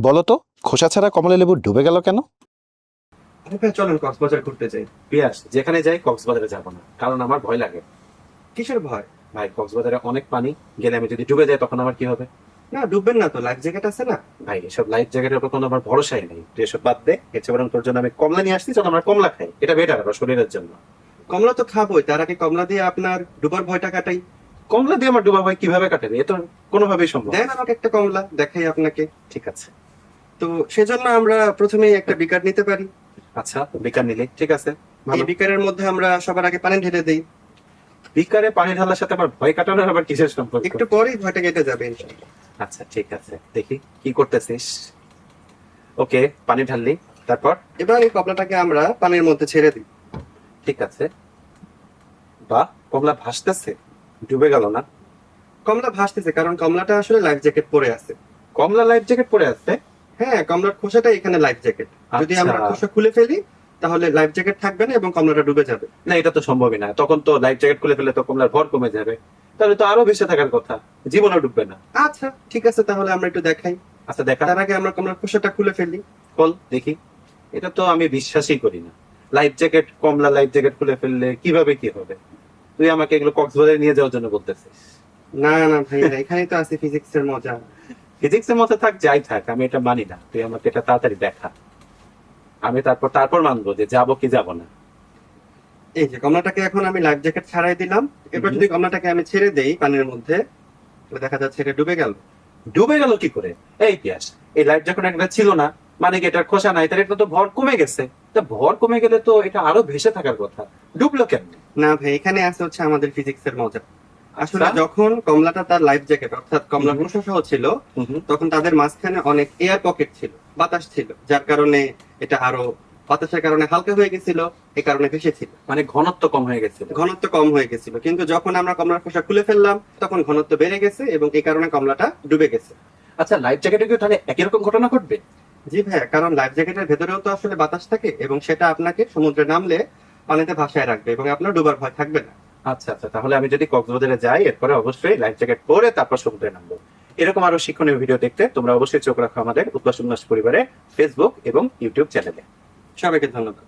বলো তো, খোসা ছাড়া কমলা লেবু ডুবে গেল কেন? আরে ভাই চলেন কক্সবাজার ঘুরতে যাই। পিয়াস, যেখানে যাই কক্সবাজারে যাব না, কারণ আমার ভয় লাগে। কিসের ভয়? ভাই, কক্সবাজারে অনেক পানি, গেলে আমি যদি ডুবে যাই তখন আমার কি হবে? না ডুববেন না তো, লাইফ জ্যাকেট আছে না। ভাই, এসব লাইফ জ্যাকেটের উপর কোনো আমার ভরসাই নেই। তুই এসব বাদ দে, এর চেয়ে বরং তোর জন্য আমি কমলা নিয়ে আসছি, চল আমরা কমলা খাই, এটা বেটার আমার শরীরের জন্য। কমলা তো খাবোই, তার আগে কমলা দিয়ে আপনার ডুবার ভয়টা কাটাই। কমলা দিয়ে আমার ডুবা ভয় কিভাবে কাটাবে? এ তো কোনোভাবেই সম্ভব দেন না। আমাকে একটা কমলা দেখাই আপনাকে। ঠিক আছে। তো সেজন্য আমরা প্রথমেই একটা বিকার নিতে পারি। আচ্ছা, বিকার নিলে ঠিক আছে, এই ভালো। বিকারের মধ্যে আমরা সবার আগে পানি ঢেলে দিই। বিকারে পানি ঢালার সাথে আমার ভয় কাটানোর আবার কিসের সম্পর্ক? একটু পরেই ভয়টা কেটে যাবে ইনশাআল্লাহ। আচ্ছা ঠিক আছে, দেখি কি করতেছিস। ওকে, পানি ঢাললি, তারপর? এবার এই কমলাটাকে আমরা পানির মধ্যে ছেড়ে দিই। ঠিক আছে। বাহ, কমলা ভাসতেছে, ডুবে গেল না। কমলা ভাসতেছে কারণ কমলাটা আসলে লাইফ জ্যাকেট পরে আছে। কমলা লাইফ জ্যাকেট পরে আছে? হ্যাঁ, কমলার খোসাটা এখানে লাইফ জ্যাকেট। যদি আচ্ছা। আমরা খোসা খুলে ফেলি তাহলে লাইফ জ্যাকেট থাকবে না এবং কমলাটা ডুবে যাবে। না, এটা তো সম্ভবই না, তখন তো লাইফ জ্যাকেট খুলে ফেলে তো কমলার ভর কমে যাবে, তাহলে তো আরো ভেসে থাকার কথা, জীবনে ডুববে না। আচ্ছা ঠিক আছে, তাহলে আমরা একটু দেখাই। আচ্ছা দেখা। তার আগে আমরা কমলার খোসাটা খুলে ফেলি। খোল দেখি। এটা তো আমি বিশ্বাসই করি না, লাইফ জ্যাকেট, কমলা লাইফ জ্যাকেট খুলে ফেললে কিভাবে কি হবে? তুই আমাকে এগুলো কক্সবাজারে নিয়ে যাওয়ার জন্য বলতেছিস? না না ভাই, এখানেই তো আছে ফিজিক্স এর মজা। ফিজিক্সের মধ্যে থাক যাই থাক, আমি এটা মানি না। তুই আমাকে এটা তাড়াতাড়ি দেখা, আমি তারপর মানবো যে যাবো কি যাবো না। এই যে কমলাটাকে এখন আমি লাইফ জ্যাকেট ছাড়াই দিলাম। এবার যদি কমলাটাকে আমি ছেড়ে দেই পানির মধ্যে, তাহলে দেখা যাচ্ছে এটা ডুবে গেল। ডুবে গেল কি করে? এই পিয়াস, এই লাইফ যখন একটা ছিল না, মানে কি এটার খোসা নাই, তাহলে এটা তো ভর কমে গেছে। তা ভর কমে গেলে তো এটা আরো ভেসে থাকার কথা, ডুবলো কেমনে? না ভাই, এখানে আছে হচ্ছে আমাদের ফিজিক্স এর মজা। আসলে আচ্ছা। যখন কমলাটা তার লাইফ জ্যাকেট অর্থাৎ কমলার হুম। খোসা সহ ছিল, হুম হুম। তখন তাদের মাঝখানে অনেক এয়ার পকেট ছিল, বাতাস ছিল, যার কারণে এটা আরো বাতাসের কারণে হালকা হয়ে গেছিল, এই কারণে ভেসেছিল। মানে ঘনত্ব কম হয়ে গেছিল। ঘনত্ব কম হয়ে গেছিল, কিন্তু যখন আমরা কমলার খোসা খুলে ফেললাম তখন ঘনত্ব বেড়ে গেছে এবং এই কারণে কমলাটা ডুবে গেছে। আচ্ছা, লাইফ জ্যাকেটে কি তাহলে একই রকম ঘটনা ঘটবে? জি ভাইয়া, কারণ লাইফ জ্যাকেটের ভেতরেও তো আসলে বাতাস থাকে এবং সেটা আপনাকে সমুদ্রে নামলে পানিতে ভাসায় রাখবে এবং আপনার ডুবার ভয় থাকবে না। আচ্ছা আচ্ছা, তাহলে আমি যদি কক্সবাজারে যাই এরপরে অবশ্যই লাইফ জ্যাকেট পরে তারপর সমুদ্রে নামবো। এরকম আরো শিক্ষণীয় ভিডিও দেখতে তোমরা অবশ্যই চোখ রাখো আমাদের উৎপাস উল্লাস পরিবারে ফেসবুক এবং ইউটিউব চ্যানেলে। সবাইকে ধন্যবাদ।